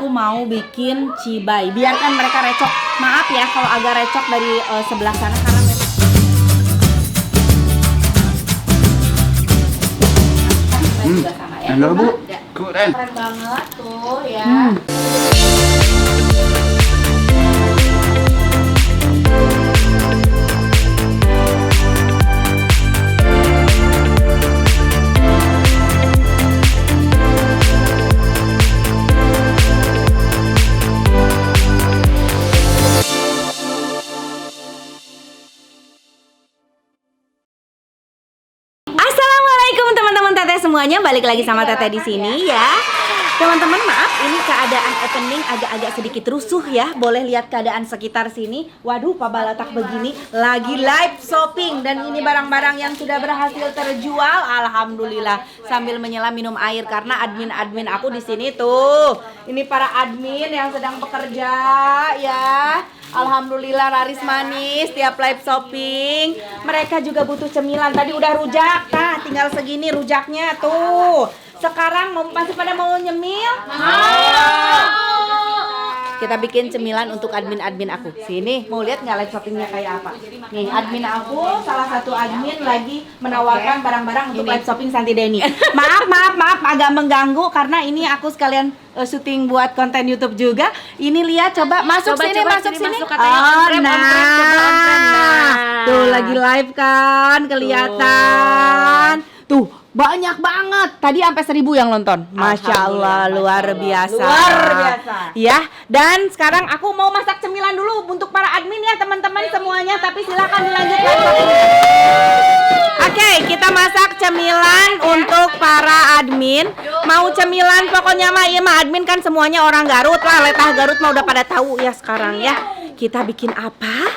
aku mau bikin cibai. Biarkan mereka recok. Maaf ya kalau agak recok dari sebelah sana karena juga sama ya. Enak Bu, keren. Keren banget tuh ya. Assalamualaikum teman-teman teteh semuanya, balik lagi sama teteh di sini ya. Teman-teman maaf, ini keadaan opening agak-agak sedikit rusuh ya. Boleh lihat keadaan sekitar sini. Waduh, Pak Balatak begini lagi live shopping dan ini barang-barang yang sudah berhasil terjual. Alhamdulillah. Sambil menyelam minum air karena admin-admin aku di sini tuh. Ini para admin yang sedang bekerja ya. Alhamdulillah laris manis tiap live shopping. Mereka juga butuh cemilan. Tadi udah rujak, nah tinggal segini rujaknya tuh. Sekarang masih pada mau nyemil? Kita bikin cemilan untuk admin-admin aku. Sini, mau lihat nggak live shoppingnya kayak apa? Nih, admin aku, salah satu admin lagi menawarkan barang-barang untuk live shopping Santi Deni. Maaf, agak mengganggu karena ini aku sekalian syuting buat konten YouTube juga. Ini lihat, coba masuk sini. Tuh lagi live kan, kelihatan. Tuh. Banyak banget. Tadi sampai 1000 yang nonton. Masya Allah, luar biasa. Ya, dan sekarang aku mau masak cemilan dulu untuk para admin ya teman-teman semuanya. Tapi silakan dilanjutkan. Oke, kita masak cemilan untuk para admin. Mau cemilan pokoknya mah, iya mah admin kan semuanya orang Garut lah. Letah Garut mah udah pada tahu ya sekarang ya. Kita bikin apa?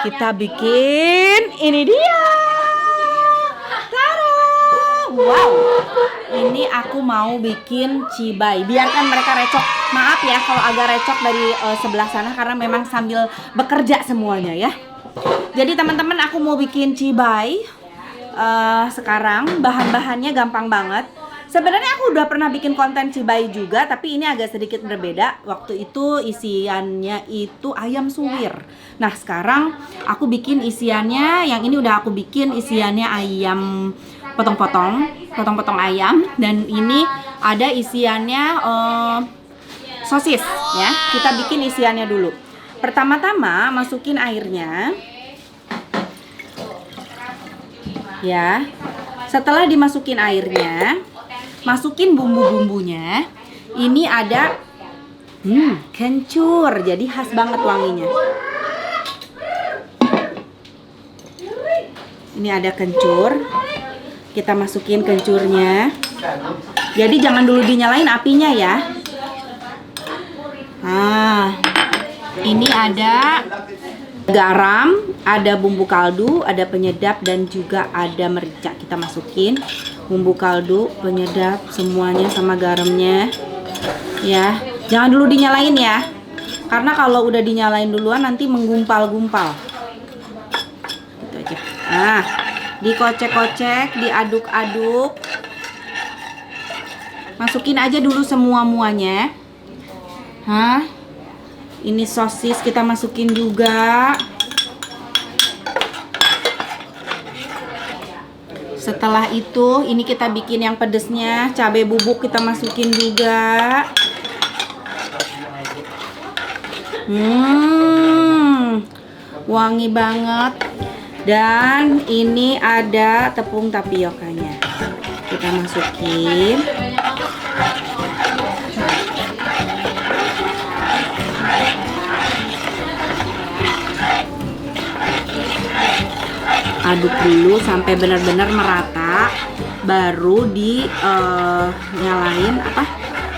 Kita bikin ini dia. Wow, ini aku mau bikin cibai. Biarkan mereka recok. Maaf ya kalau agak recok dari sebelah sana karena memang sambil bekerja semuanya ya. Jadi teman-teman aku mau bikin cibai. Sekarang bahan-bahannya gampang banget. Sebenarnya aku udah pernah bikin konten cibai juga, tapi ini agak sedikit berbeda. Waktu itu isiannya itu ayam suwir. Nah sekarang aku bikin isiannya, yang ini udah aku bikin isiannya ayam potong-potong ayam, dan ini ada isiannya sosis ya. Kita bikin isiannya dulu. Pertama-tama masukin airnya ya. Setelah dimasukin airnya, masukin bumbu-bumbunya. Ini ada kencur, jadi khas banget wanginya. Ini ada kencur. Kita masukin kencurnya. Jadi jangan dulu dinyalain apinya ya. Nah, ini ada garam, ada bumbu kaldu, ada penyedap dan juga ada merica. Kita masukin bumbu kaldu, penyedap semuanya sama garamnya. Ya, jangan dulu dinyalain ya. Karena kalau udah dinyalain duluan nanti menggumpal-gumpal. Gitu aja. Nah, dikocek-kocek, diaduk-aduk. Masukin aja dulu semua-muanya. Ini sosis kita masukin juga. Setelah itu, ini kita bikin yang pedesnya. Cabai bubuk kita masukin juga. Wangi banget. Dan ini ada tepung tapiokanya. Kita masukin. Aduk dulu sampai benar-benar merata, baru nyalain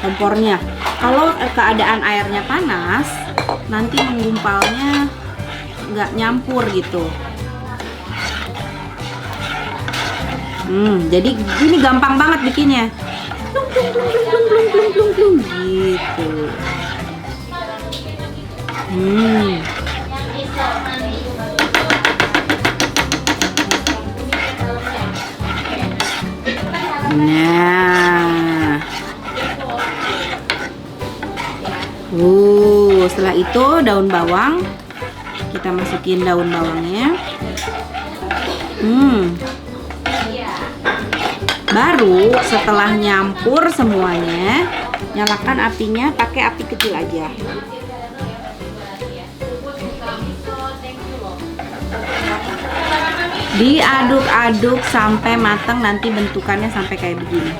kompornya. Kalau keadaan airnya panas, nanti menggumpalnya nggak nyampur gitu. Jadi ini gampang banget bikinnya. Plung gitu. Nah, Setelah itu daun bawang. Kita masukin daun bawangnya. Baru setelah nyampur semuanya, nyalakan apinya pakai api kecil aja. Diaduk-aduk sampai matang, nanti bentukannya sampai kayak begini.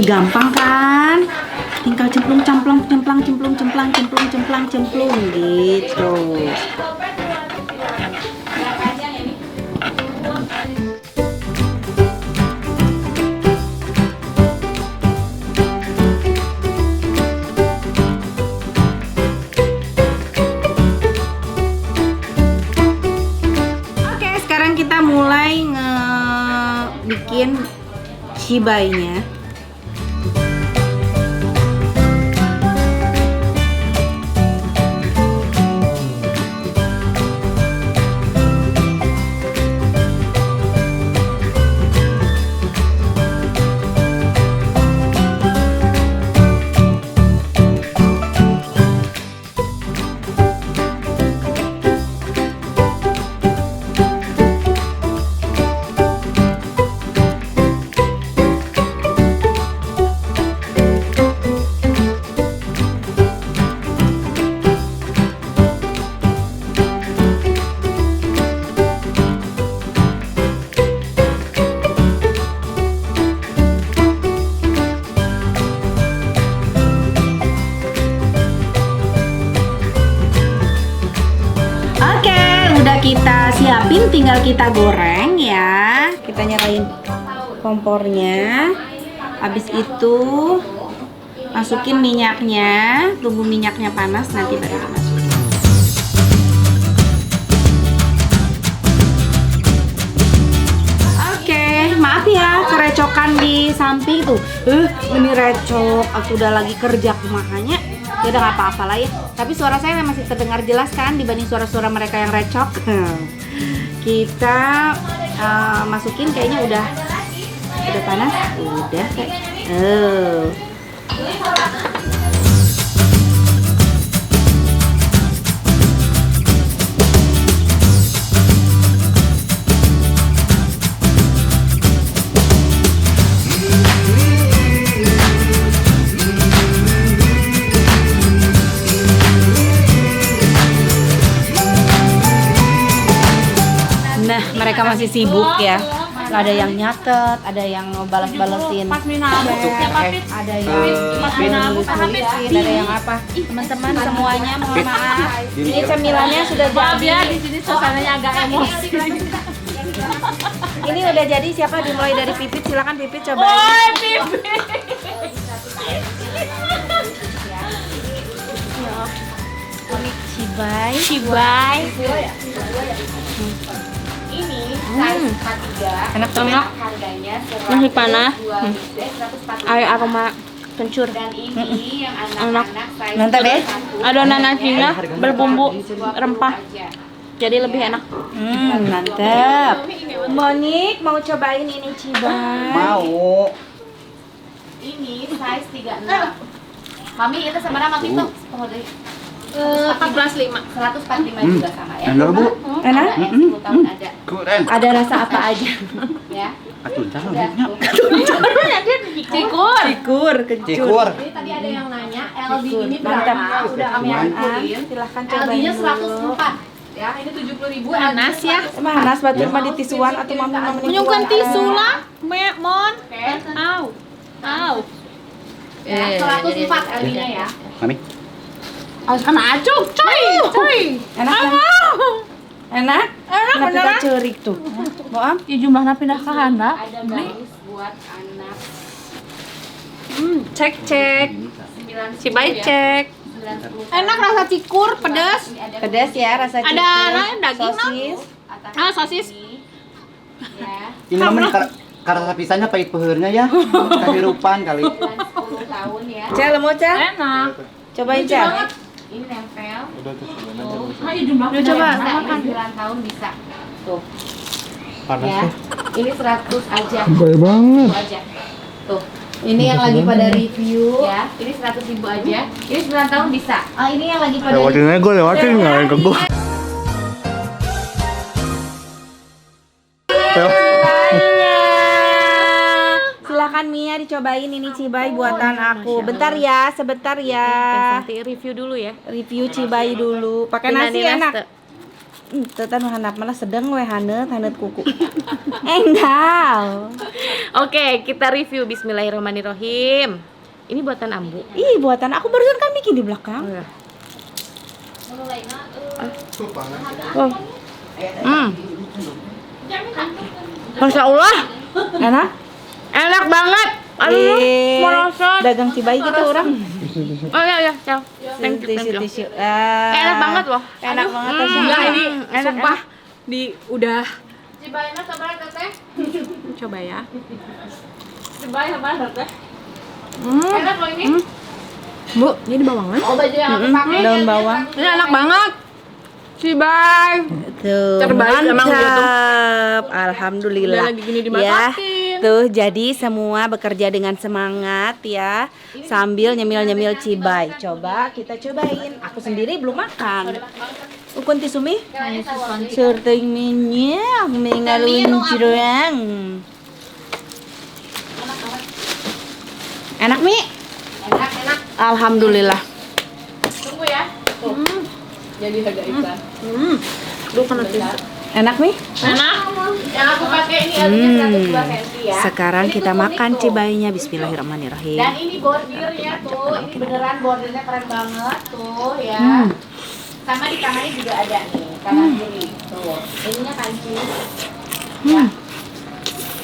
Gampang kan? Tinggal cemplung gitu. Oke, sekarang kita mulai bikin cibainya. Kita siapin, tinggal kita goreng ya. Kita nyalain kompornya. Habis itu masukin minyaknya, tunggu minyaknya panas, nanti baru masukin. Oke, maaf ya kerecokan di samping tuh. Ini recok, aku udah lagi kerja makanya. Ya udah nggak apa-apa lah ya. Tapi suara saya masih terdengar jelas kan dibanding suara-suara mereka yang recok. Kita masukin, kayaknya udah panas, udah kayak. Mereka masih sibuk ya. Ada yang nyatet, ada yang balas-balesin, ada yang apa. Teman-teman semuanya mohon maaf. Ini cemilannya sudah jadi. Di sini suasananya agak emosi. Ini udah jadi. Siapa dimulai dari Pipit? Silakan Pipit coba. Pipit. Cibai. Ini size 43. Enak banget. Harganya Masih panas. Ayo aroma kencur. Dan ini yang anak-anak size Mantap ya. Adonan nasinya berbumbu rempah. Jadi lebih enak. Mantap. Monik mau cobain ini cibai? Mau. Ini size 36. Mami itu sebenarnya Mami tuh 14,5. 145 juga sama ya. Enak, Bu. Enak? Ada yang 10 tahun ada. Keren. Ada rasa apa aja? Ya. Atuh, jangan Udah, lihatnya. tuh. Cikur. Kencur. Cikur. Jadi tadi ada yang nanya LD ini Mantap. berapa? Udah kami akuin. Silahkan cobain LD-nya dulu. 104. Ya, ini 70.000. Panas ya. Panas batu mah di tisuan atau mami Menyungkan tisu lah. Mon. Oke. Au. Ya, 104 LD-nya ya. Mami. Harus kena acuk, coy. Enak kan? Enak? Kenapa kita beneran. cerik tuh? Mau am? Ya jumlahnya pindah ke handap. Ada bagus buat anak Cek. 90 Cibai ya. cek. 90. Enak rasa cikur, pedas. Ini ada Pedas ya rasa Ada cikur, daging, sosis. atas sosis. ini. Ya. Ini namanya karena pisahnya pahit peheurnya ya. Kahirupan kali. 10 tahun ya. Cel mau Cel? Enak. Cobain Lucu Cel. banget. Ini nempel. Udah tuh. Yuk coba Bisa, makan. ini 9 tahun bisa. Tuh. Panas Ya. tuh. Ini 100 aja. Baik banget. 100 aja. Tuh. Ini yang lagi pada review. Ya, ini 100.000 aja. Ini 9 tahun bisa. Oh, ini yang lagi pada Lewatin aja gue lewatin nggak ke gue. Silakan Mia dicobain ini cibai buatan aku. Bentar ya, sebentar ya. Nanti review dulu ya. Review cibai dulu. Pakai nasi enak. Tetan handap malah sedang we hanet kuku. Enggak. Oke, kita review. Bismillahirrahmanirrahim. Ini buatan Ambu. Ih, buatan aku barusan kan bikin di belakang. Oh. Masya Allah, Enak? enak banget. Aduh, merosot. Dagang cibai gitu orang. Oh ya, ya. Thank you. Tisu. Enak banget loh. Enak banget. Enggak, ini enak sumpah. Di udah Cibaina sabar teteh. coba ya. Cibai sabar teteh. Enak loh ini. Bu, ini bawangnya. Oh, baju yang aku pakai. Daun bawang. Ini enak banget. Cibai. Tuh, Terbaik emang dia tuh. mantap. Alhamdulillah. Udah lagi gini dimasakin. Ya, tuh jadi semua bekerja dengan semangat ya, sambil nyemil-nyemil cibai. Coba kita cobain. Aku sendiri belum makan. Ukun tisumi? Sertai minyak, mengalun cirang. Enak Mi? Enak. Alhamdulillah. Tunggu ya. Tuh. Jadi harga ikan. Lu kena tisu. Enak Mi? Enak. Yang aku pakai ini harganya 102 cm ya. Sekarang Ini kita tuh makan unik tuh. cibainya. Bismillahirrahmanirrahim. Dan ini bordirnya tuh, ini beneran bordirnya keren banget tuh ya. Sama di tangannya juga ada nih, kanan kiri. Tuh, ininya kancing. Ya.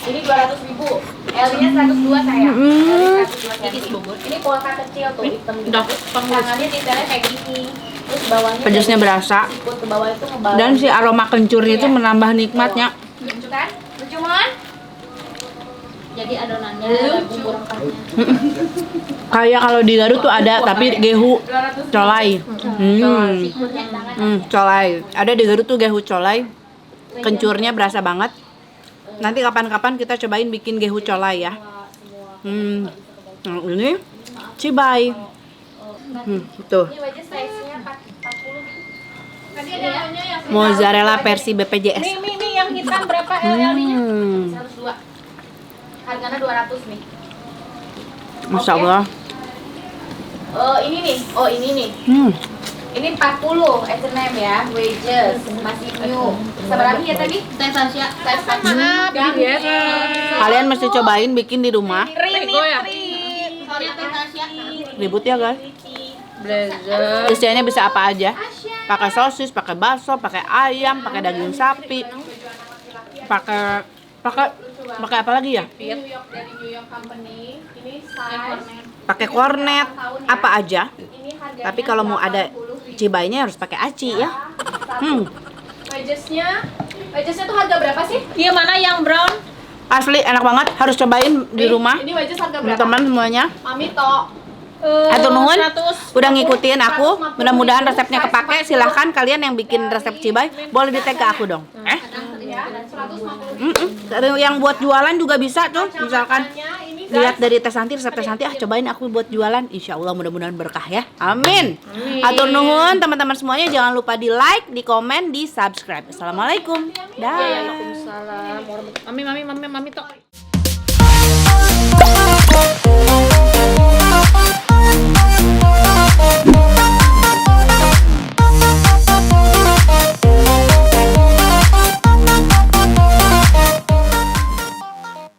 Ini 200.000. L-nya 102 sayang. L-nya 102 cm. Ini polka kecil tuh, hitam gitu. Udah, Tangannya detailnya kayak gini. Terus bawahnya Pedasnya berasa. siput ke bawah itu ngebawa. Dan si aroma kencurnya itu menambah nikmatnya. Lucu kan? Lucu mon? Jadi adonannya ada bumbu rempahnya. Kayak kalau di Garut tuh ada, tapi gehu colai. Colai. Ada di Garut tuh gehu colai. Kencurnya berasa banget. Nanti kapan-kapan kita cobain bikin gehu colai ya. Nah, ini cibai. Tuh. Ini wajah size-nya 40. Tadi ada yang Mozzarella versi BPJS. Nih yang hitam berapa L-nya? 102. Harganya 200 nih. Masya Allah. Ini nih. Oh, ini nih. Ini 40 S&M ya, wedges, masih new. Seberapa ya tadi? Size Asia. Size Asia. Kalian mesti cobain bikin di rumah. Bego ya. Sorry, Size Asia. Ribut ya guys. Blazer. Isiannya bisa apa aja. Pakai sosis, pakai bakso, pakai ayam, pakai daging sapi. Pakai apa lagi ya? New York dari New York Company. Ini size. Pakai kornet, apa aja. Ini harganya Tapi kalau mau ada cibainya harus pakai aci ya. Wedgesnya tuh harga berapa sih? Iya, mana yang brown? Asli enak banget, harus cobain di rumah. Ini wedges harga berapa? Teman-teman semuanya. Mami toh. Atur nuhun, 100. udah ngikutin aku. Mudah-mudahan resepnya kepake. Silahkan kalian yang bikin resep cibai, boleh di tag ke aku dong. Ya, 150. Yang buat jualan juga bisa tuh. Misalkan lihat dari Teh Santi, resep Teh Santi, cobain aku buat jualan. Insya Allah mudah-mudahan berkah ya. Amin. Atur nuhun teman-teman semuanya, jangan lupa di like, di komen, di subscribe. Assalamualaikum. Dah. Waalaikumsalam warahmatullahi. Mami tok.